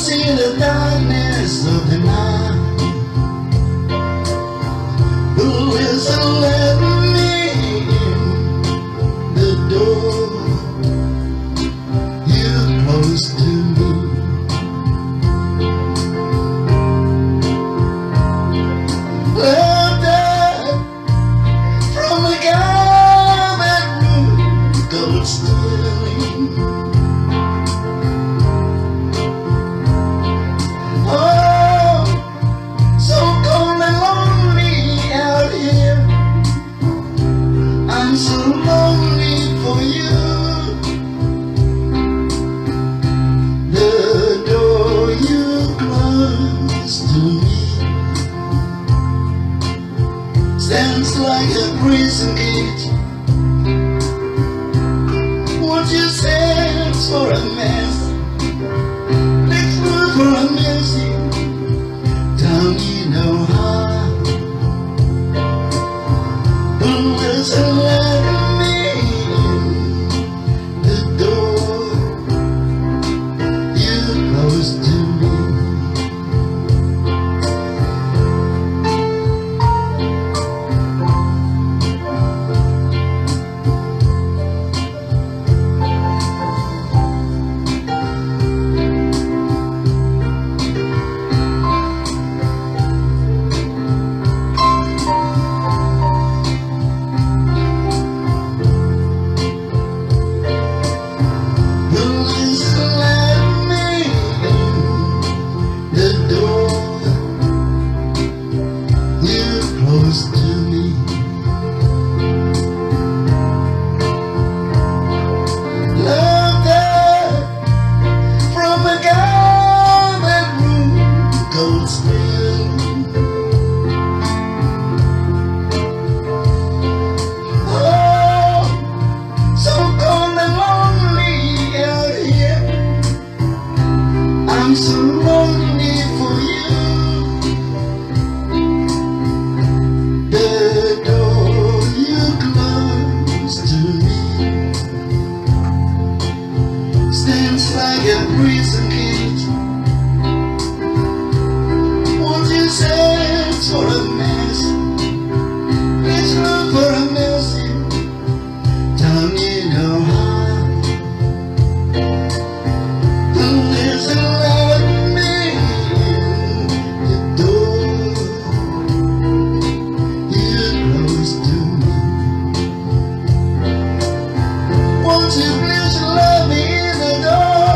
see the darkness of the night. Who is letting me in the door you close to me? Laughter from a guy that room goes stealing. Oh, so cold and lonely out here. I'm so lonely for you. The door you closed to me stands like a prison gate. Won't you stand for a mess? Let's look for a mercy. Don't you know how? Who is letting me in the door you closed to me? Close to me. Laughter from a guy that room goes stealing. Oh, so cold and lonely out here. I'm so lonely for you. The door you closed to me stands like a prison gate. Won't you search for a mess? Let's look for a mercy. Don't you know how? Who isn't letting me in the door close to me? Won't you please let me in the door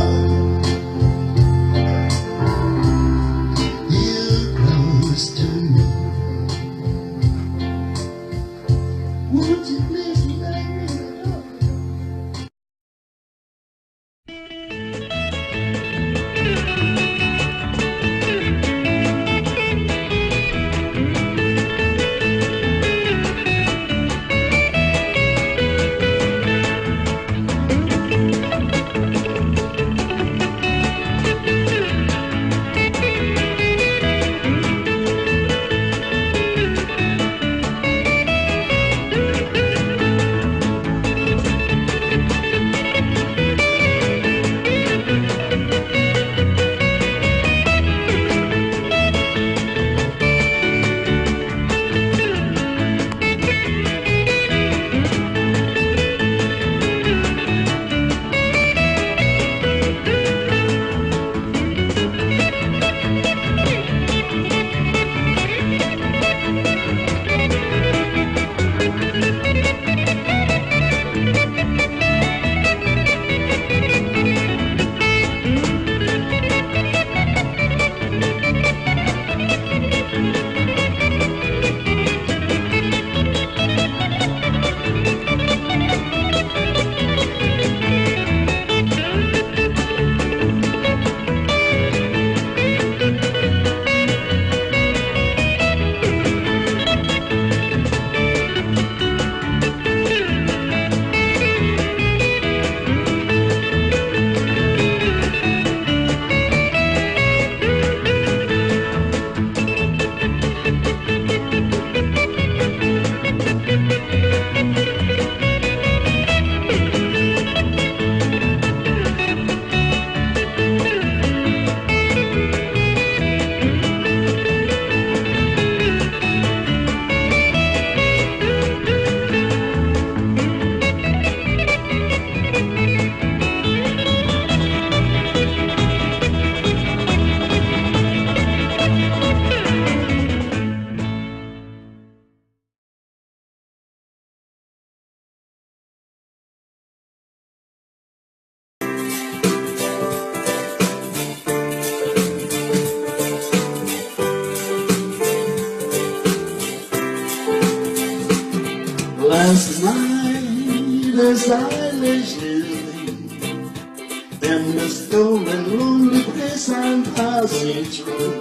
cold and lonely place I'm passing through.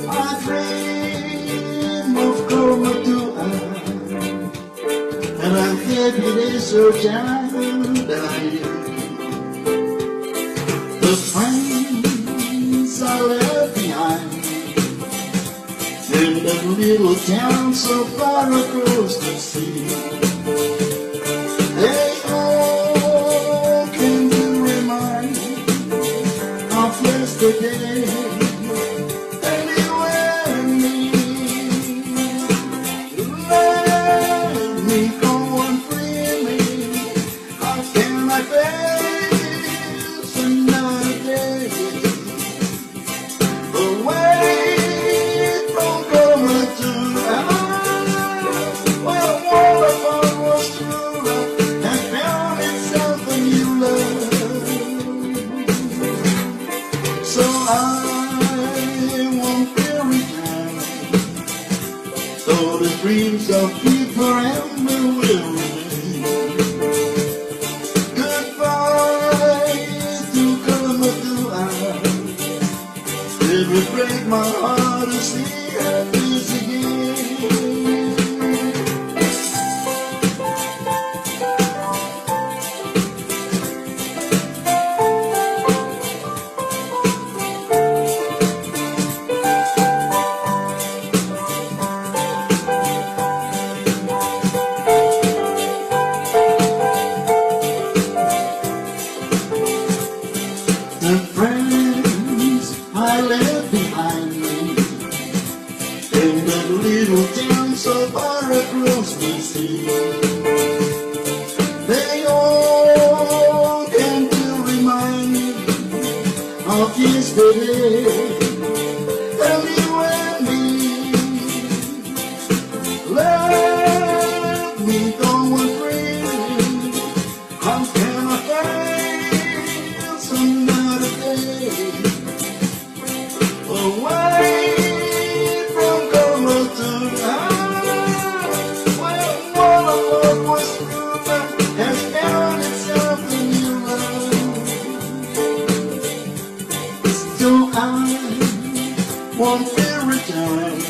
I dream of Comatua, and I'm happy days so young that I am. The friends I left behind in that little town so far across the sea, they all came to remind me of yesterday. And you and me, let me go on freely. How can I face another day away from Comatua? Well, all of us was true love and found itself a new love. So I won't feel return, though the dreams of people forever will remain. Goodbye to Comatua. It would break my heart to see her face again. The friends I left behind me in that little town so far across the sea, they all came to remind me of yesterday. And you and me, let me go on freely. How can I face another day away from Comatua? Well, all of what was true has found itself a new love. So I won't fear return,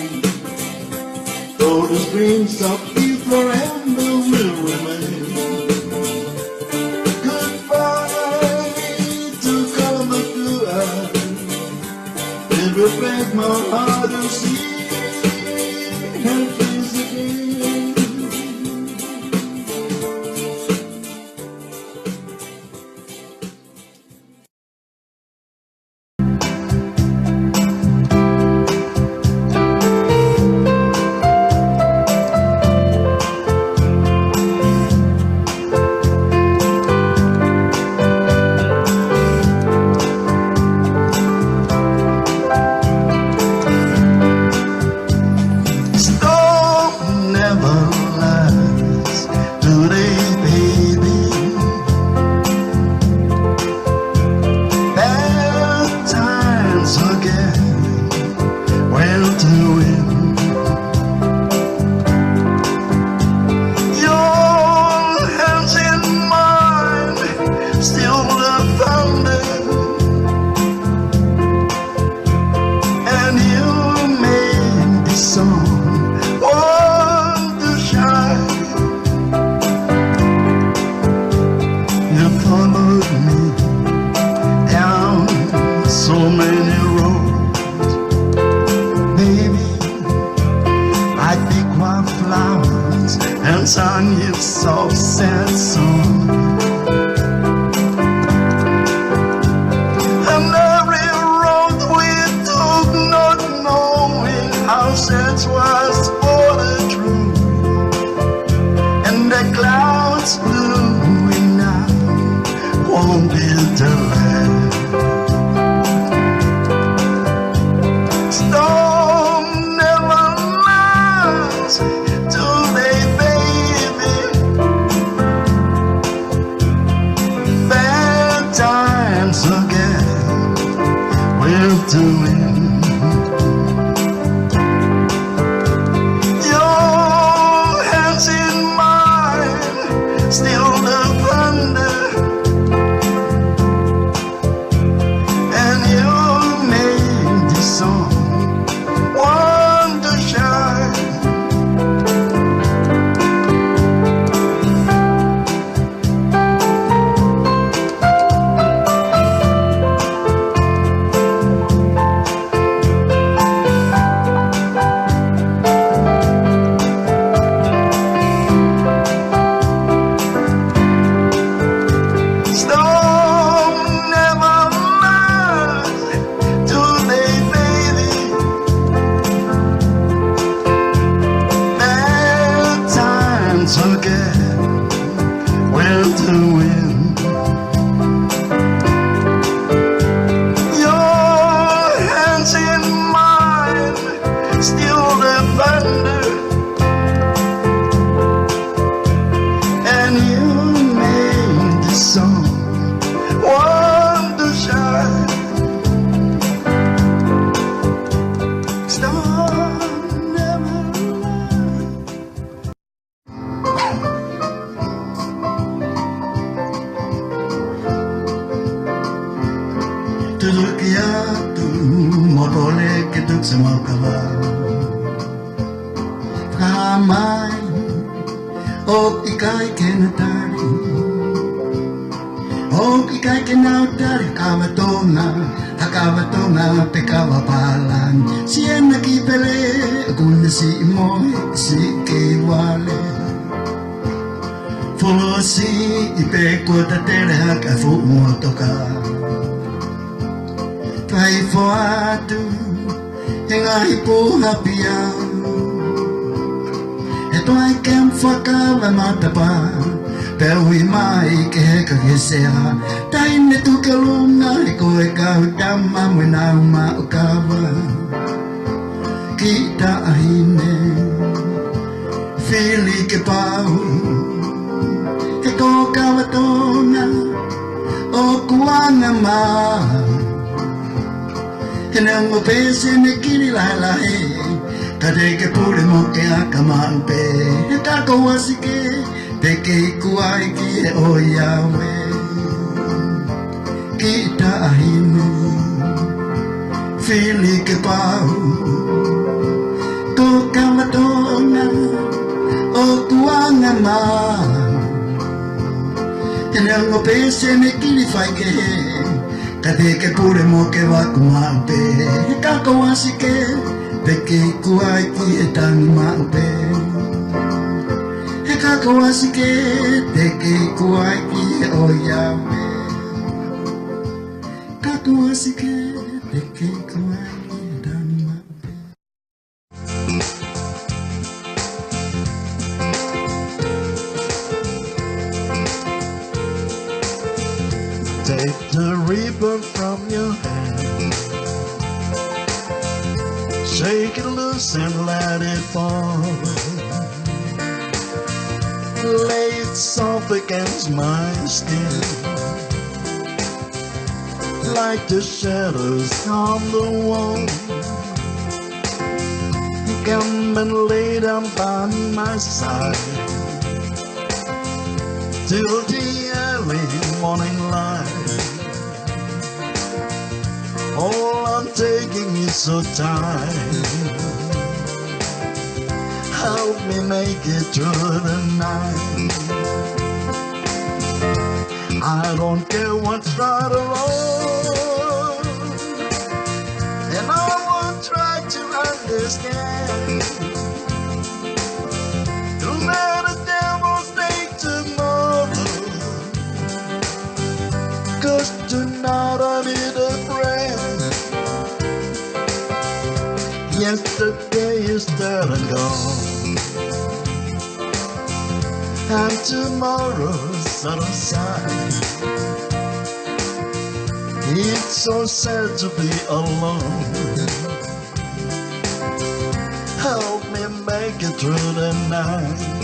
though the dreams of you forever will remain. Goodbye to Comatua. It will break my heart to see her face again. Storm never lasts, do they, baby? Bad times again, well doing. Your hands in mine, still the thunder, and you made the song want to shine. You followed me down so many roads, baby. I picked wildflowers and sang you soft sad songs. And every road we took, not knowing how sad was for the truth. And the clouds blowing now won't build the land. Storm never lasts, do they, baby? Bad times again, we're doing. Your hands in mine, still the thunder, Tudukiatu motole kituk semakawa Kamai o ikai kenatari o ikai kenatari Hakawatonga pekawapalan Siena kipele Kuna si imoy si kewale Folosi ipeko tatere hakafu motoka Kai foatu Henga hipo hapia Eto ai kem whakawa matapa Peui mai ke heka ke sea Taine tu ke lunga I koe ka hutama Mwena uma o kawa Kita ahine Fili ke pau He ko kawa tonga O kuanga maa Hena ngo pese ne kiri lai lai Kade ke pure mo ke akamaupe He kako wasike Te ke kuai ki e o Yahweh Kita ahinu Fili ke pau Ko kawatonga O kuanga ma Hena ngo pese ne kiri fai ke Kade ke pure mo ke wakumaupe He kako wasike Te ke kuai ki e tangi maupe He kako wasike Te ke kuai ki e o Yahweh Kako wasike Te ke kuai ki e tangi maupe Take the ribbon from your hand Shake it loose and let it fall Lay it soft against my skin Like the shadows on the wall Come and lay down by my side Till the early morning light All I'm taking is so tight Help me make it through the night I don't care what's right or wrong And I won't try to understand Don't let the devil take tomorrow Cause tonight I need a friend Yesterday is dead and gone And tomorrow's out of sight It's so sad to be alone Help me make it through the night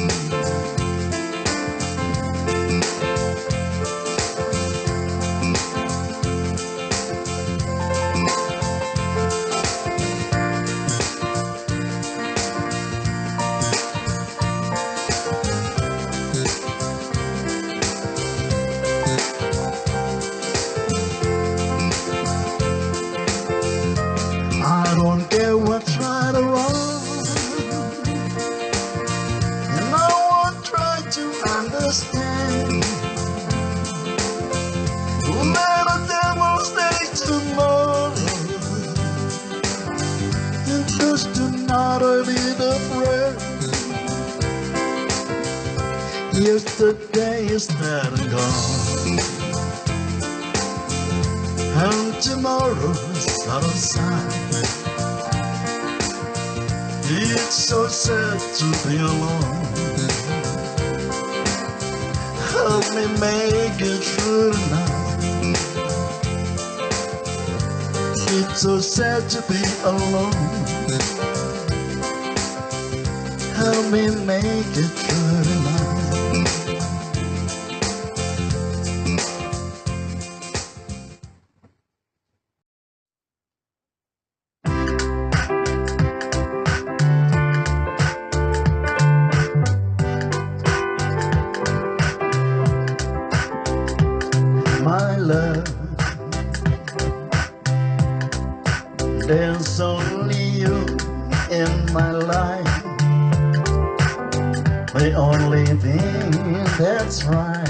I don't care what's right or wrong And I won't try to understand Don't let the devil stay tomorrow Cause tonight I need a friend Yesterday is dead and gone And tomorrow's out of sight It's so sad to be alone Help me make it through the night It's so sad to be alone Help me make it through the night My love, There's only you in my life, the only thing that's right.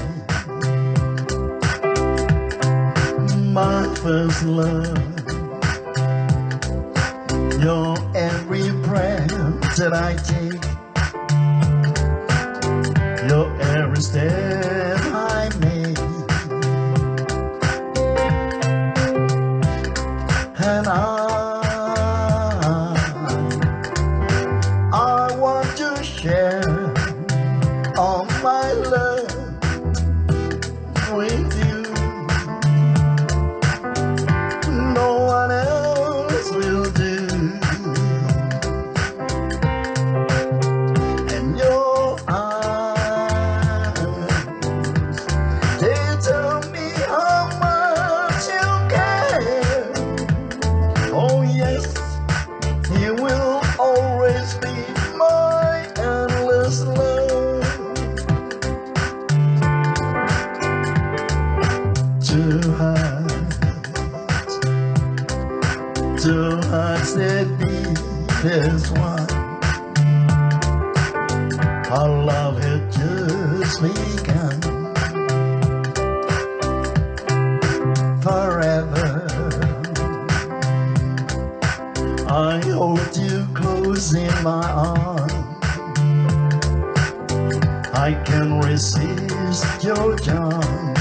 My first love, your every breath that I take, your every step I make, and I want to share all my love with you. No one else will do. And your eyes, they tell me how much you care. Oh yes, you will always be my endless love. Two hearts that beat as one. Our love had just begun. Forever, I hold you close in my arms. I can't resist your charm.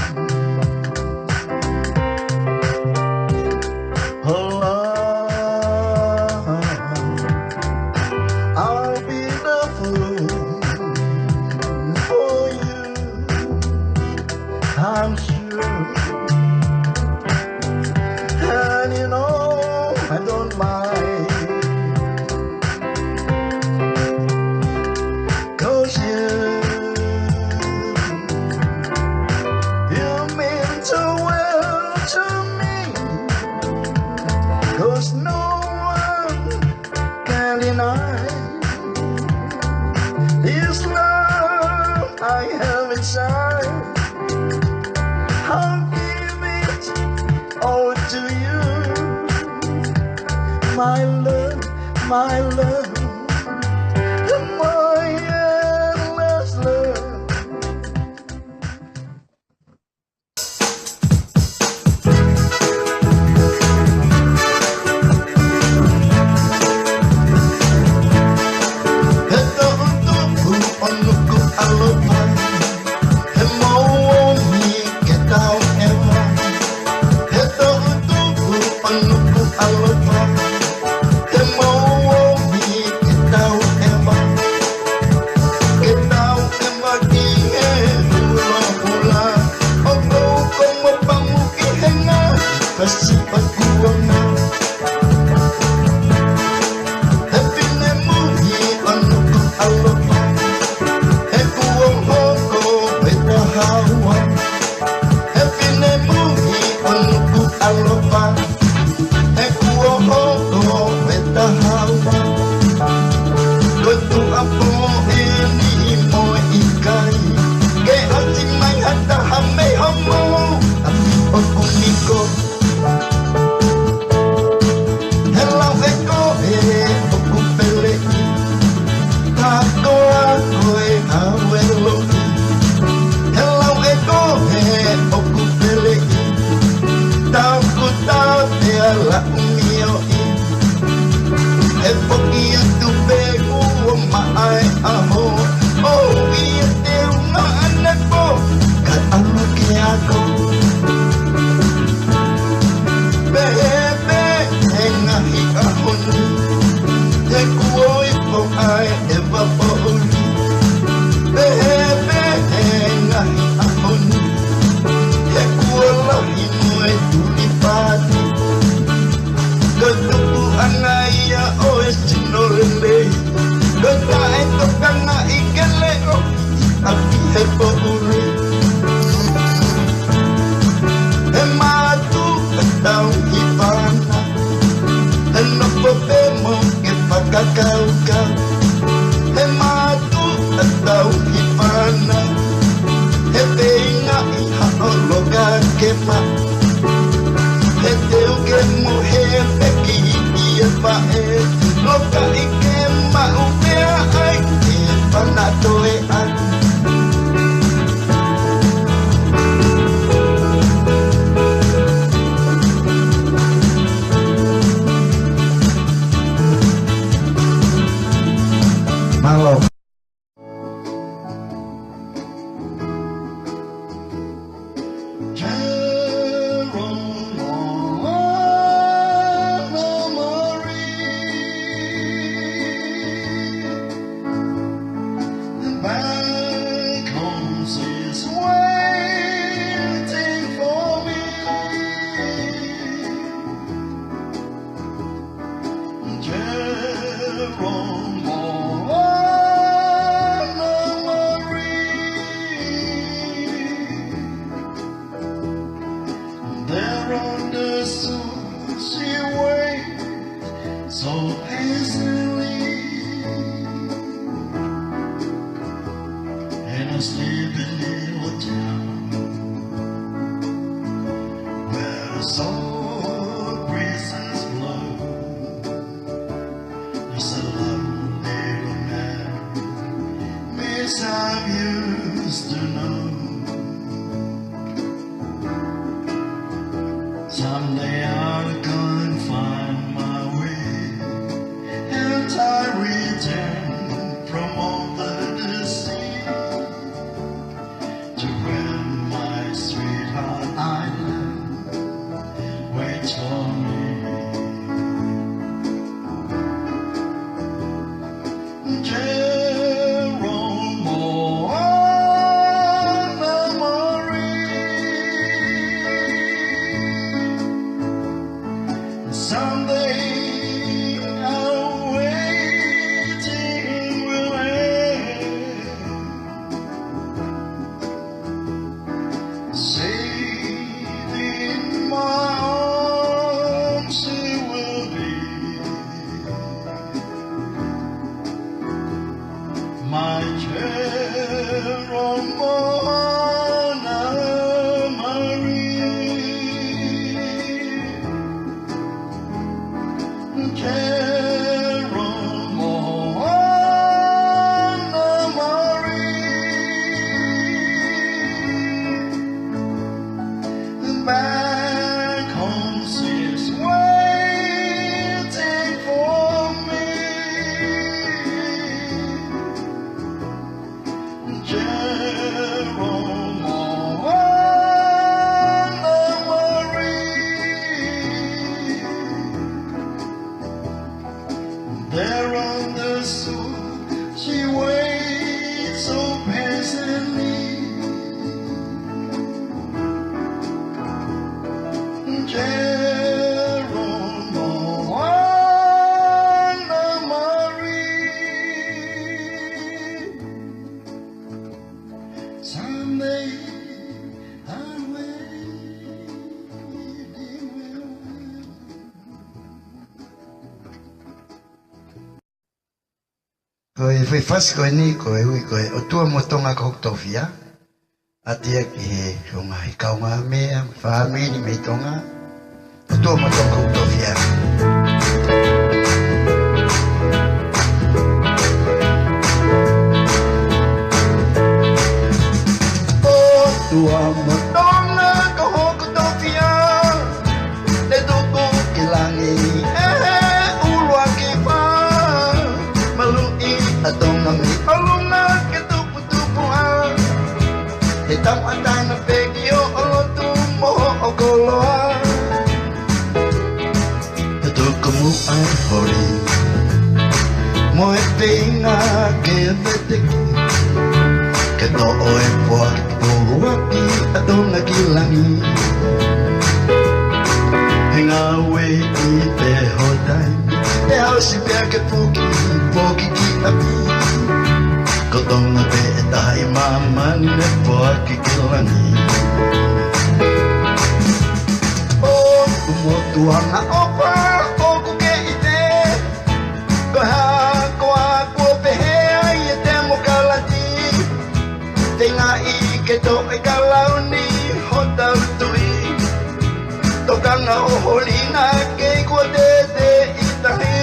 Oh, I'll be the fool for you, I'm sure. And you know I don't mind, 'cause you mean too well to me. 'Cause no one can deny this love I have inside. I'll give it all to you, my love, my love, my endless love. Que teu que morrer é que e loka i ke maupea ai e panatoe ai Malo There on the shore she waits so patiently in a sleepy little town where the salt breezes blow. There's a lonely little man, miss I used to know. Someday I'll go and find my way, and I return from over the sea to where my sweetheart island waits for me. Someday our waiting will end. Safe in my arms she will be. My Moana Marie. Back home she's waiting for me. There on the shore she waits so patiently. Someday I'll wait. Koe whi whasi koe ni koe hui koe o tua motonga ka hoktowhia atia ki he runga hi kaunga mea whaamini me tonga o tua motonga ka hoktowhia o tua motonga ka hoktowhia le tuku ki langi ulua ki wha malui atonga mi alunga ke tupu tupu a he tam atana pegi o olotu moho o koloa he tuku mu ai hori mo e tinga ke veteki ke to o e poa ki pohua ki atonga ki langi he ngā ue i te hotai e hausi pia ke puki poki ki api ko tonga pe e tahi mamani ne poa ki kilani o kumotuanga opa o kuke i te ko ha ko a kua pehea i e te mokalati te ngā i ke to e kalauni ho tau tui tokanga o holina ke kua te i tahi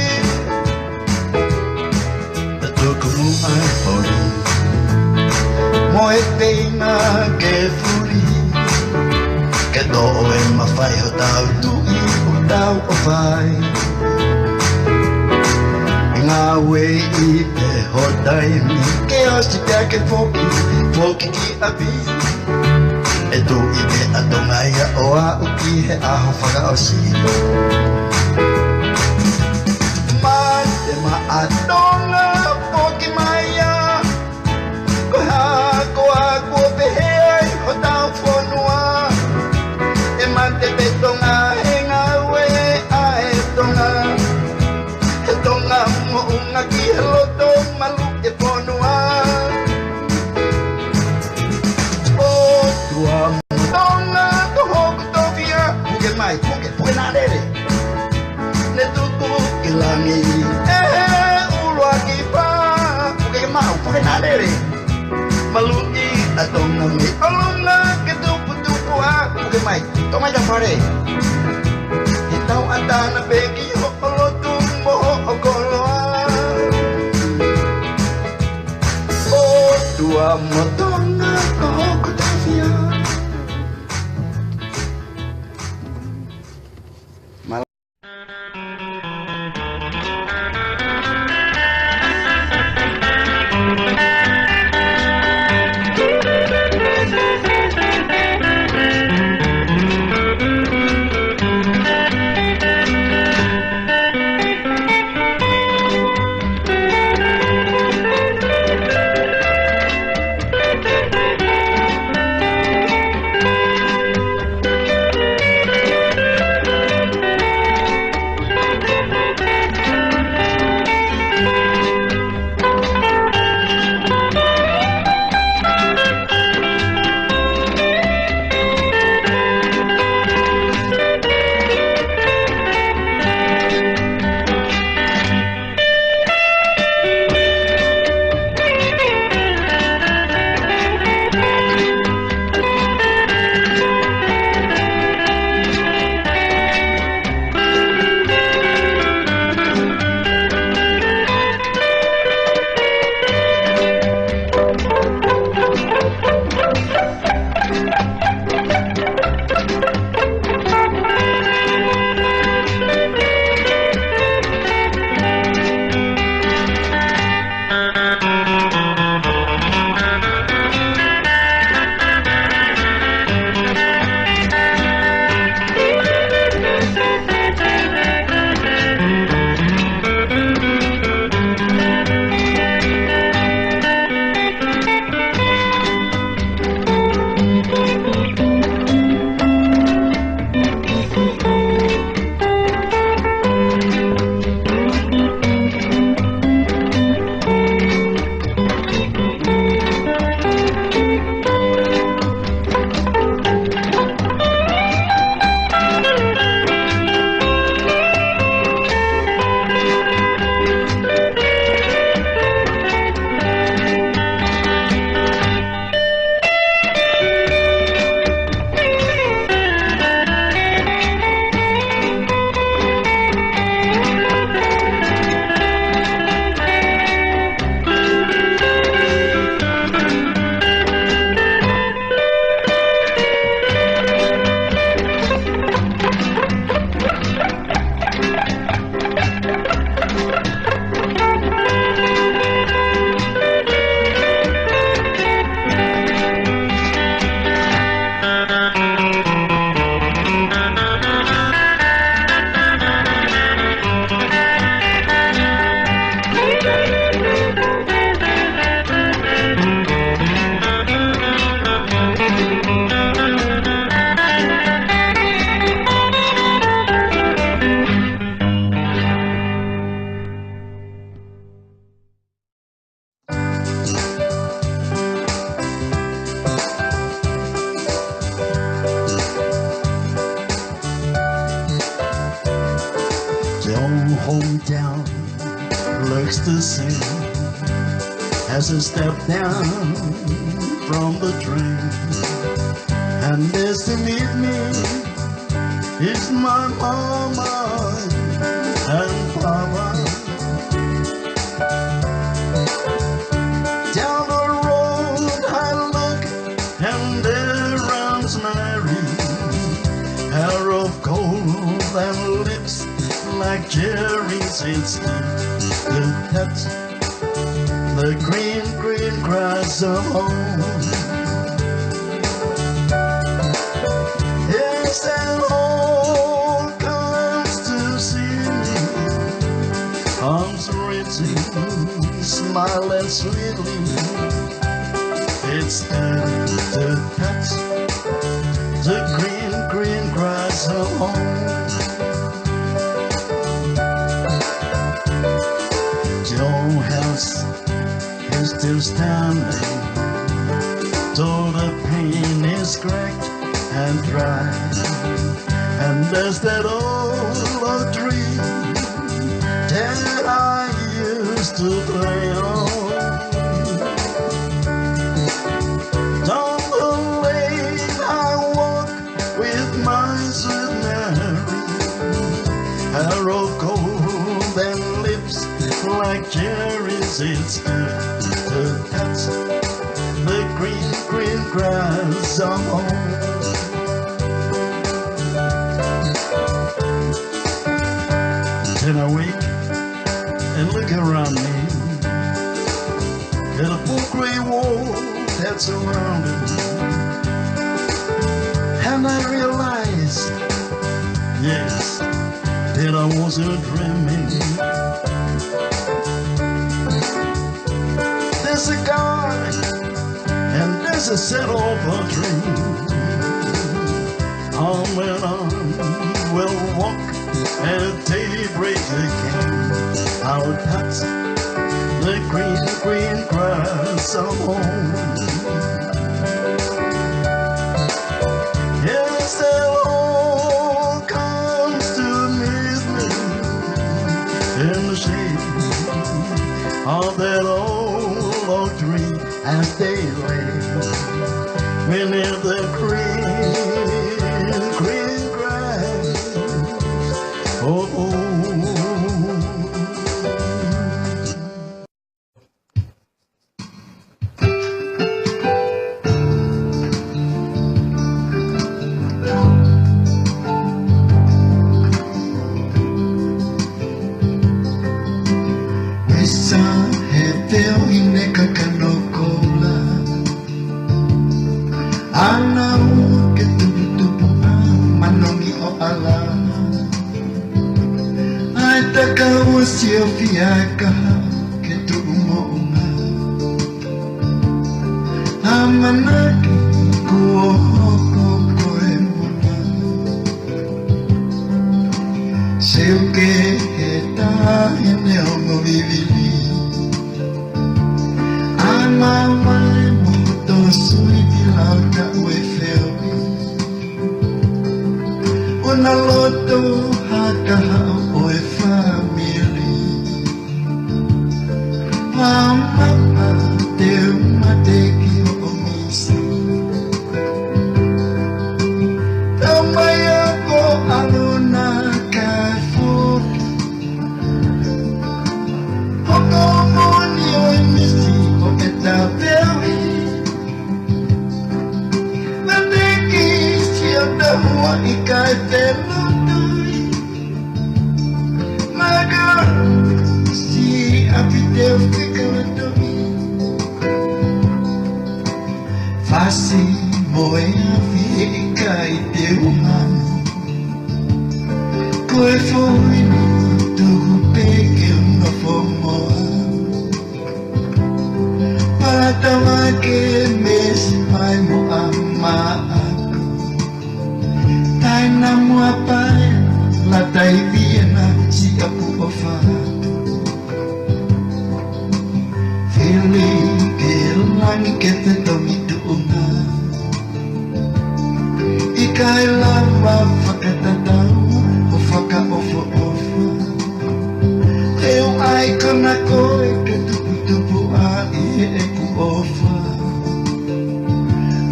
au o vai ngā we I te hotai mi ke hosti piake foki ki api e tu I te atonga ia o a uki he aho whaka o si mai te maatonga foki mai a ko ha ko a ko pehe ai ho tau whanua e man te petonga he ngā we a e tonga mo unga ki he loto malu e whanua o tua matonga to hoku tofia puke mai puke nā rere ne tuku ki langi e ulua ki pā puke puke nā rere malu I atonga me olunga ke tupu a puke mai tomai ta whare he tau atana peki ho lotu mo o koloa tua matona ko hoku tawhia hometown looks the same as I step down from the train, and there's to meet me is my mama and papa. Down the road I look, and there runs Mary, hair of gold and lips like cherries instead to touch the green, green grass of home. Yes, and all comes to see me, arms reaching, smiling sweetly. It's good to touch the green, green grass of home. Your house is still standing, though the paint is cracked and dry. And there's that old tree that I used to play on. Down the lane I walk with my sweet Mary, hair of gold and lips like cherries. It's good to touch the green, green grass of home. Then I wake and look around me at a full gray wall that's surrounded me, and I realize, yes, that I wasn't dreaming. There's a God and there's a set of a dream. Arm in arm we'll walk at daybreak again. I'll touch the green, green grass of home. Yes, that all comes to meet me in the shade of that old oak tree as they lay beneath the green, green grass. Oh, oh. Sa heteo hineka kanokola Anau ketubu-tubu manongi o ala Ai takawa sio fiaka ketubu mo unga Amanaki kuohoko koe muna Seuke heta hene ongo vivili Mamãe mudou sui de lauta o efeu Una loto haka o e family Mama teu mateki o misi Tamaya ko aluna kai fuki Hoko moni o e misi da very the biggest you know what you got there my girl see I be there figure to me fasi moya fica e teu mano coi foi tu pegue no fomo Tama ke mes mai mo ama aku Tai na mo apai la tai viena si aku ofa Fili ke langi ke te tomi tu unga Ikai lava whakatatau o whaka ofa ofa Teo ai kona koe ke tupu a i e ku ofa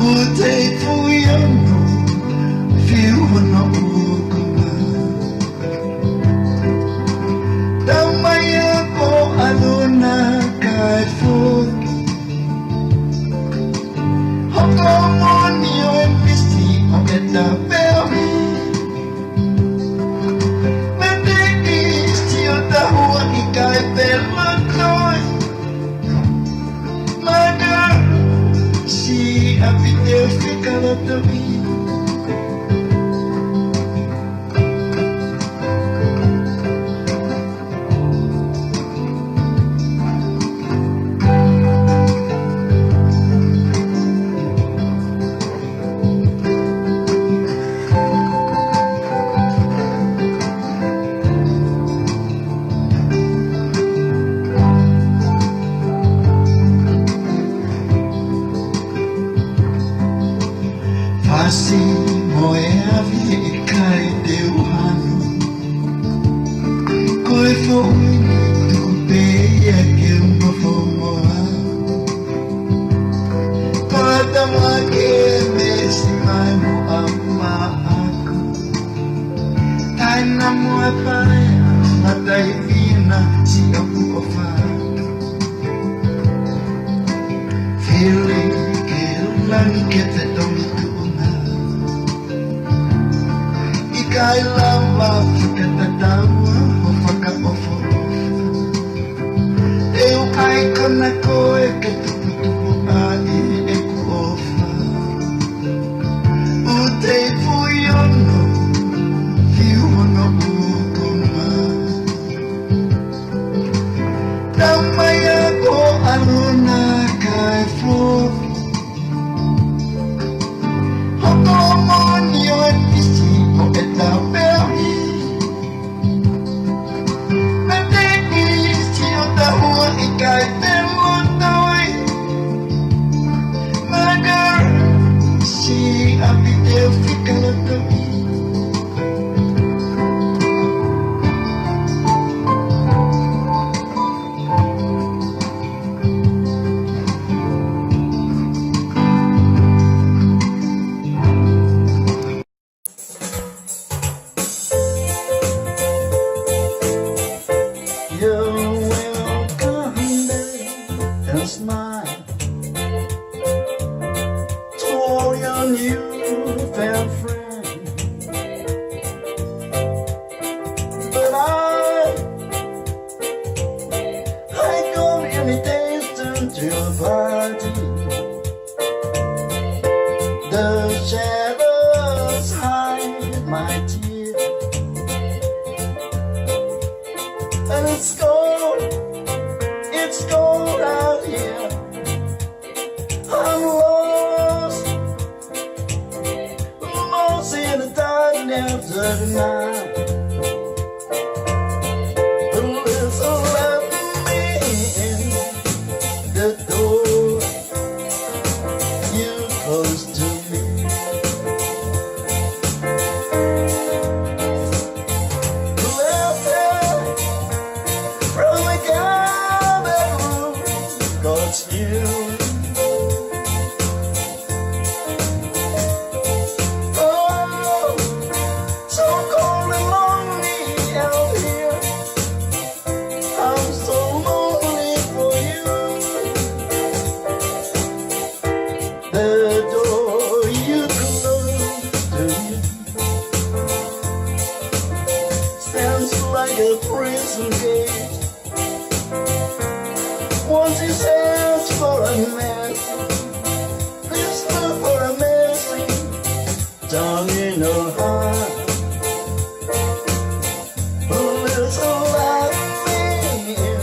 O te fui anō whiu no ukuna kalatawi Fasi moe avi e kai te uhano Koe fōi tuku pēia ke umba fōmoa Pata mua ke mesi mai mo a aku Taina mua paia matai vina si apu o whātu Feeling ke ulangi ke te tongi Kai lava whakatataua o whakaofoa Teo kai kona koe ke tuputupu ai e kuofa O te fui ono, hiu ono ukoma Tamaya ko alona kai flofi Hoko moni o e pisi o e tau peri Na te isi o tahua i kai te motoi Magar si api te whikalatowi Smile toward your new found friend, but I go any distance to a party. The shadows hide my tears, and it's cold out here. I'm lost in the darkness of the night. There's a left me in the door you close to me. Left there from the cabin room, 'cause you like a prison gate. Once he search for a mercy, please look for a mercy down in her heart. There's a light in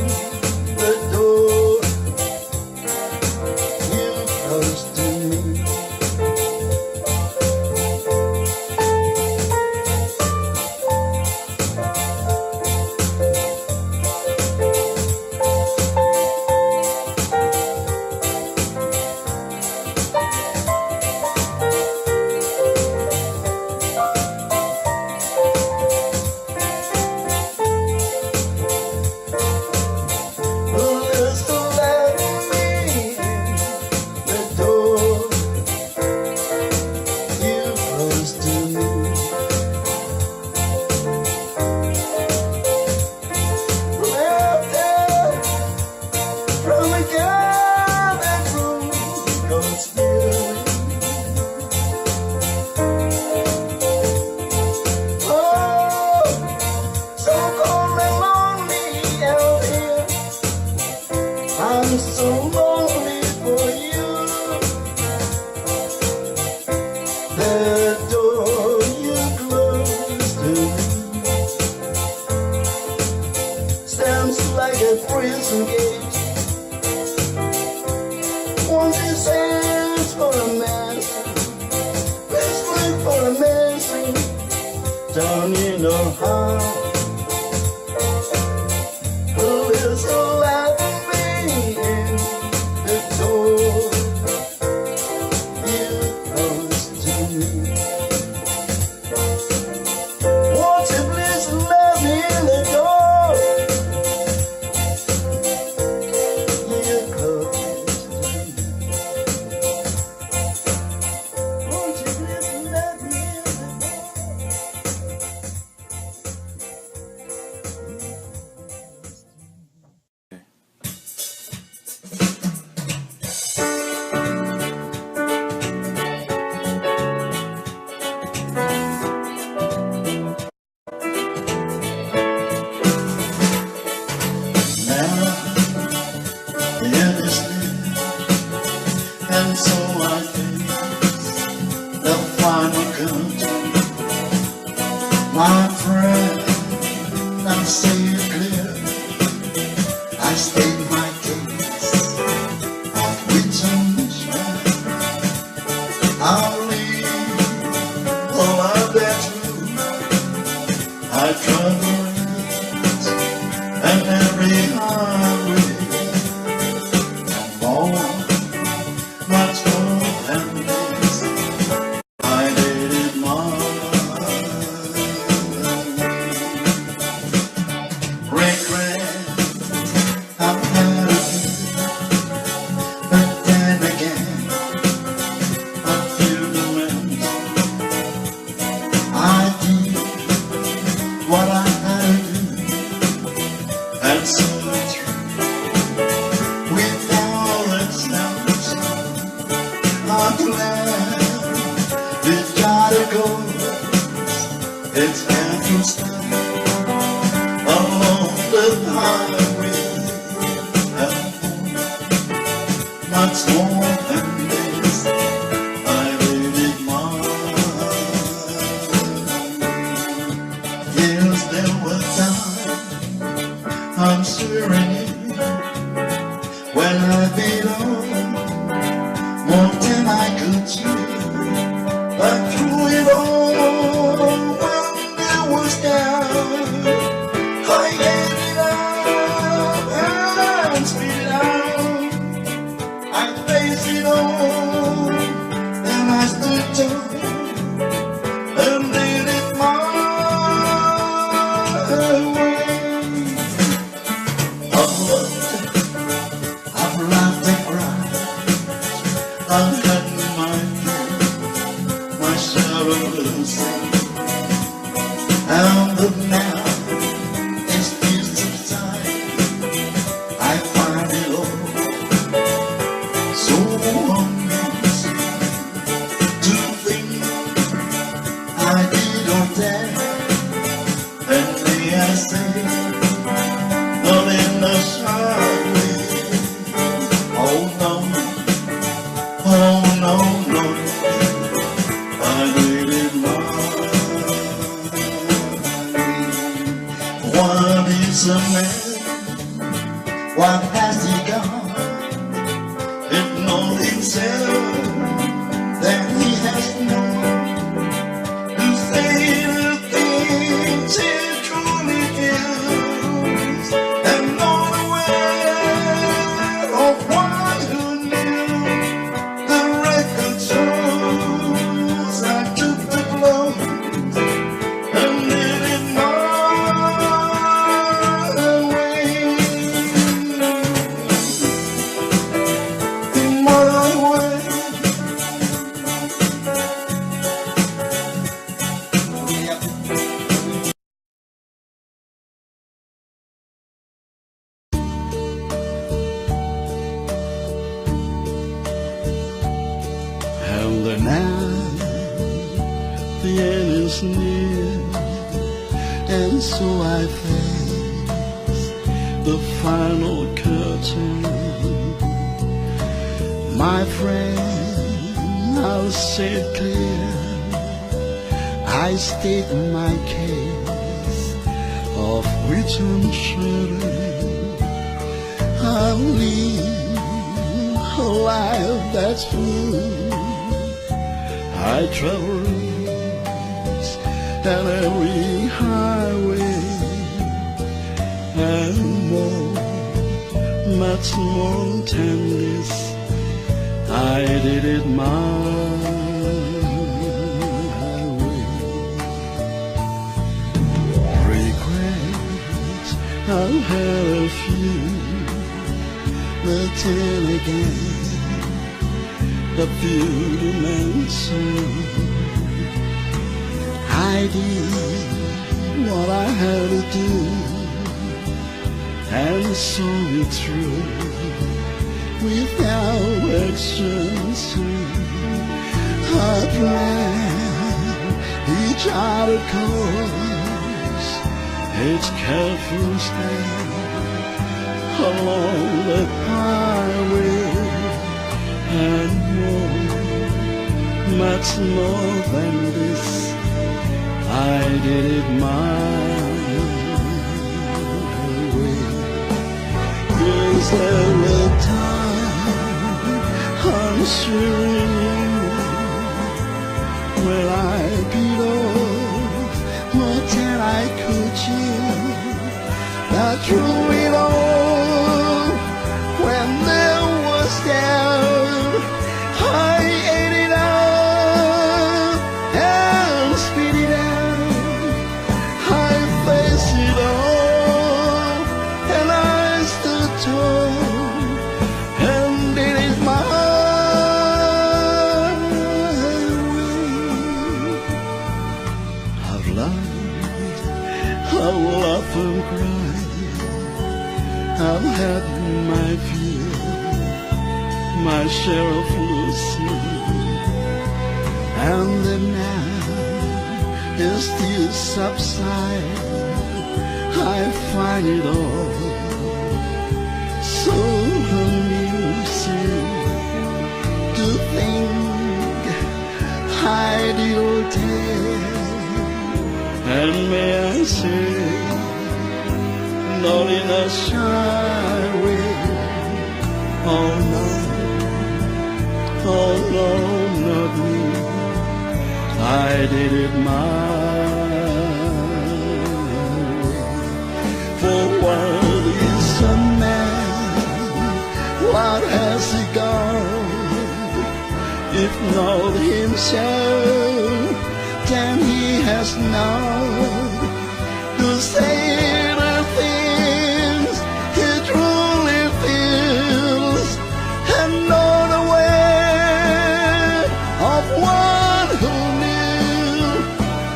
the door you close to me. that prison gate. Once he says for a mercy, let's wait for a mercy down in the heart. Who is laughing in the door? Here comes to me. Won't you please let me in the door? Here comes to me. Won't you please let me in the door? And so I face the final curtain. My friend, I'm saying clear, I state my case of redemption. I'll leave all I've been through. I travel it and every highway and more. Much more than this, I did it my way. Regret, I've had a few, but then again, I feel the wind. I did what I had to do, and so true. With all its doubts, I'm glad we've gotta go. It's every step along the highway and home. Much more than this, I really mind. Yes, there were times I'm sure when I belong more than I could chew, but through it all, when there was doubt, I gave it up and spit it out. I faced it all, and I stood tall and did it my way. I've loved, I've laughed and cried, I've had my share of losing, and but now it's peace time. I find it all so amazing to think I did or dare, and may I say, not in the shy way. Oh no. Oh no, no, I did it my way. What is a man? What has he got? If not himself, then he has known to say the things he truly feels, and not aware of one who knew. The record shows I took the blow and did it my way. My way. And the night, the end is near, and so I face the final curtain. My friend, I'll say it clear, I state my case of which I'm sharing. I'm living a life that's full. I travel down every highway and more, much more than this. I did it my way. Regrets, I've had a few, but then again, the few remain soon. I did what I had to do, and so it's true, without agency. I plan each other course, each careful step along the highway, and more, much more than this. I did it my way. Is there a time I'm sure you when I beat off more than I could chew? Not through it all, when there was doubt, I ate it up and spit it out. I faced it all, and I stood tall, and it is my way. I've laughed, I've laughed and cried, I've had my fear, my share of losing, and the now is still subside. I find it all so amusing to think I did all day. And may I say, not in a shy way, oh no, oh no, not me. I did it my way. For what is a man? What has he got? If not himself, then he has not to say the things he truly feels, and not aware of one who knew.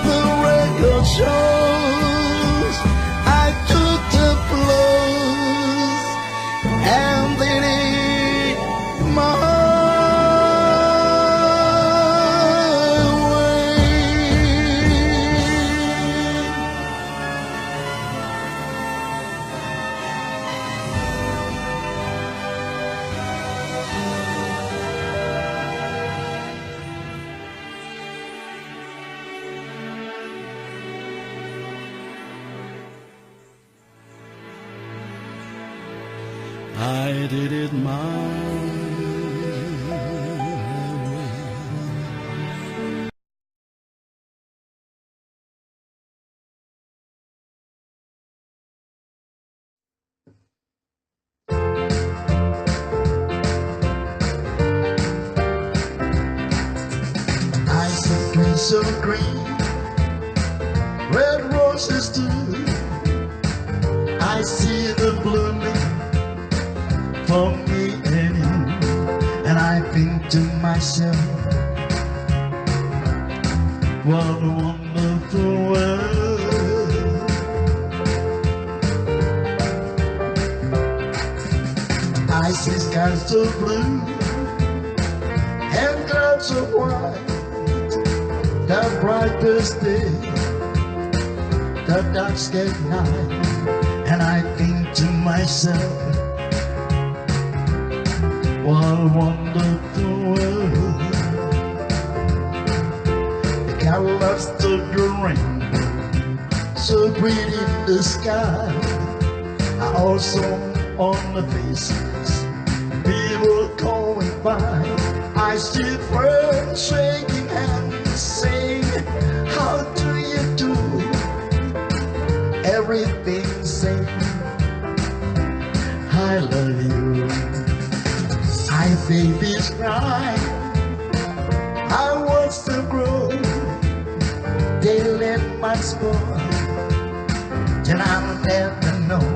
The record shows I took the blows and did it my way. I did it my way. I see green so green, red roses too. I see the blooming for me and you, and I think to myself, what a wonderful world. I see skies so blue and clouds so white, the brightest day, the darkest night, and I think to myself, what a wonderful world. The colors of the rainbow, so pretty in the sky, are also on the faces, people going by. I see friends shaking hands, saying, how do you do? Everything's saying, I love you. I babies cry, I want to grow. They let my spoil, then I'll never know.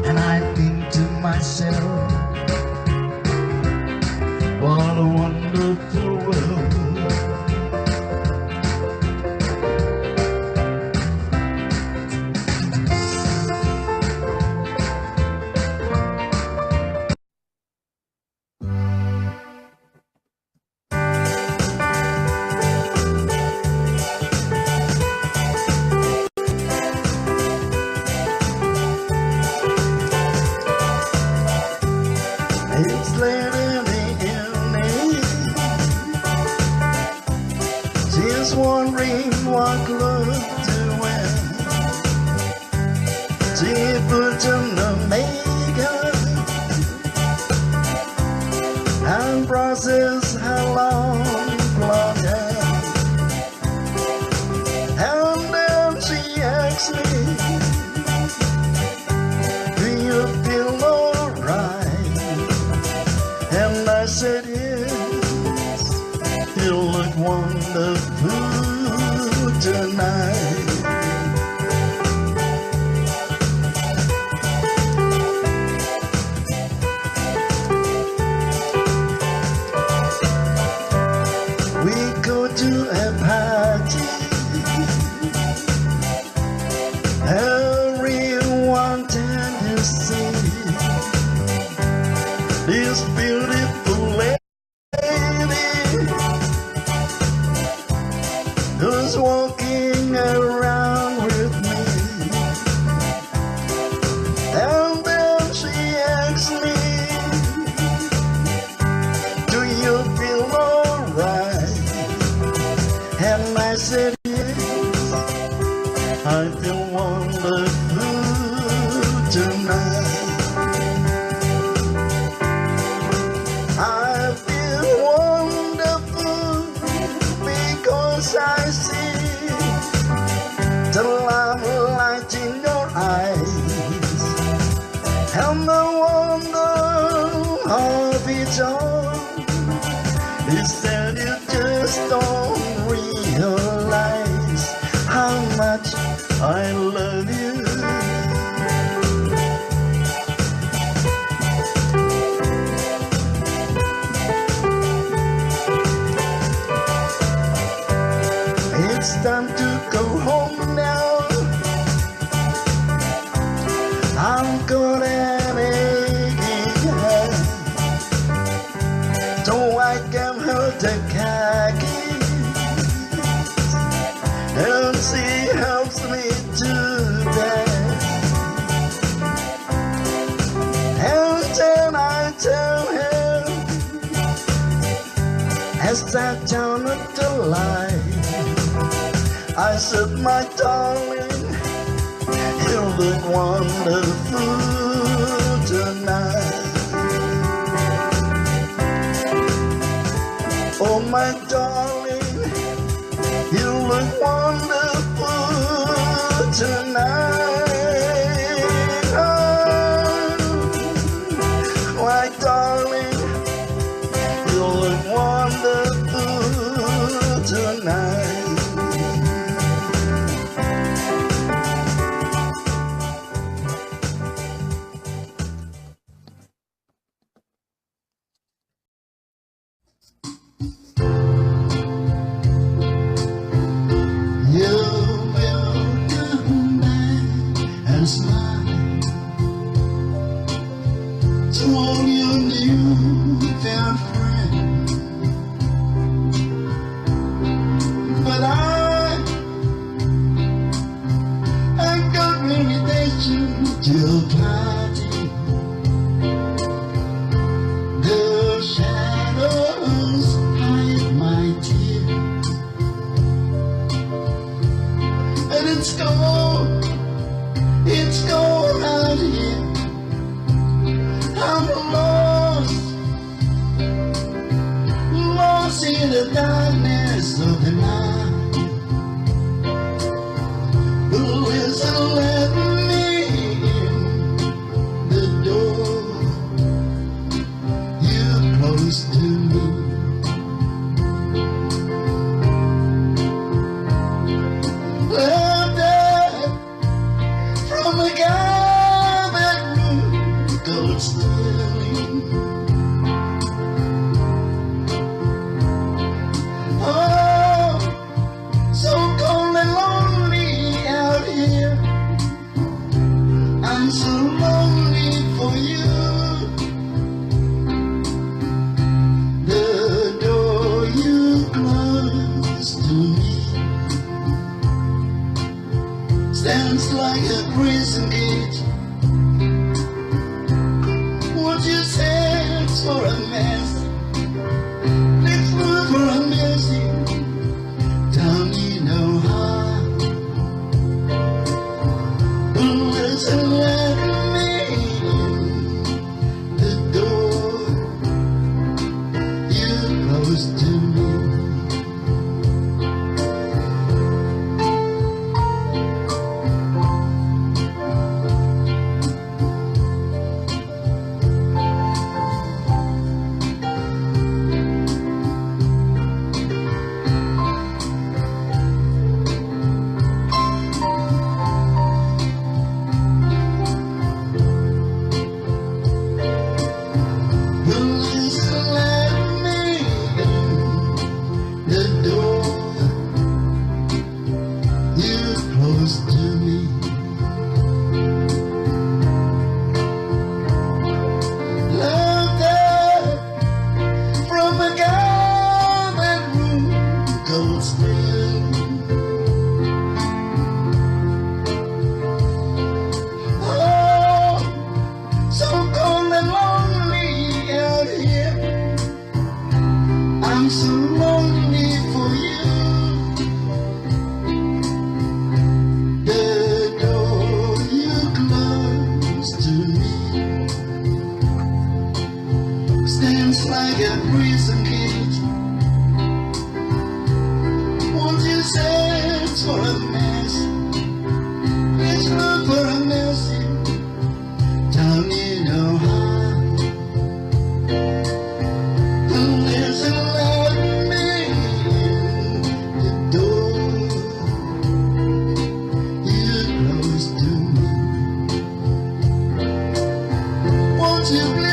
And I think to myself, what a wonderful world. It's late in the evening, just wondering what clothes to wear. She put on the makeup and brushes her long blonde hair, and then she asks me, do you feel alright? And I said yes, you look wonderful tonight. We go to a party, everyone tend to see this beautiful lady who's walking around with me. And then she asks me, do you feel alright? And I said yes, I feel wonderful tonight. I feel wonderful because I see the love light in your eyes, and the wonder of it all is that you just don't realize how much I love you. It's time to go home now. I'm good at aching head, so I can hold the khakis, and she helps me to bed. And then I tell her, as I turn up the light, I said, my darling, you look wonderful tonight. Oh, my darling, you look wonderful tonight. Oh, my darling, you look wonderful tonight. Smile to all your newfound friends, but I got reputation to party. The shadows hide my tears, and it's gone out here from a gathered room gold stealing. Oh, so cold and lonely out here. I'm so lonely for you. The door you closed to me stands like a prison gate. Won't you send for a mercy? Please look for a mercy. Tell me no harm. Listen, let me in. The door you closed to me. I'm so lonely for you. The door you closed to me stands like a prison gate. Won't you search for a mercy? Please look for a mercy. Tell me no harm. You